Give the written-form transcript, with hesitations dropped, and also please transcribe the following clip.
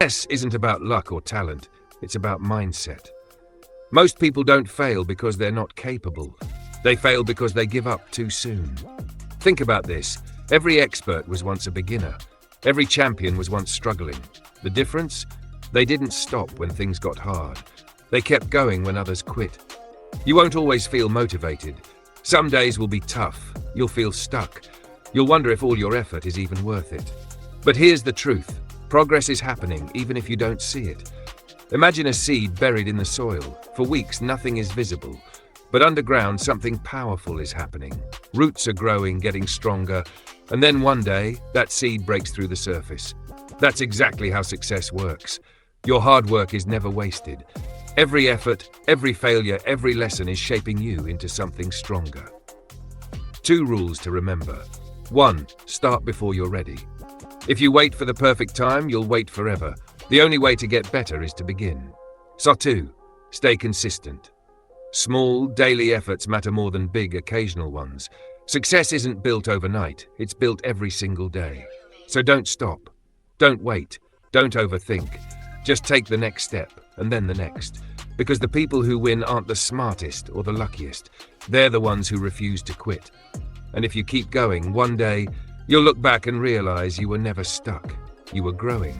Success isn't about luck or talent, it's about mindset. Most people don't fail because they're not capable. They fail because they give up too soon. Think about this. Every expert was once a beginner. Every champion was once struggling. The difference? They didn't stop when things got hard. They kept going when others quit. You won't always feel motivated. Some days will be tough. You'll feel stuck. You'll wonder if all your effort is even worth it. But here's the truth. Progress is happening even if you don't see it. Imagine a seed buried in the soil. For weeks, nothing is visible. But underground, something powerful is happening. Roots are growing, getting stronger, and then one day, that seed breaks through the surface. That's exactly how success works. Your hard work is never wasted. Every effort, every failure, every lesson is shaping you into something stronger. 2 rules to remember. 1. Start before you're ready. If you wait for the perfect time, you'll wait forever. The only way to get better is to begin. So 2. Stay consistent. Small, daily efforts matter more than big, occasional ones. Success isn't built overnight, it's built every single day. So don't stop. Don't wait. Don't overthink. Just take the next step, and then the next. Because the people who win aren't the smartest or the luckiest. They're the ones who refuse to quit. And if you keep going, one day, you'll look back and realize you were never stuck. You were growing.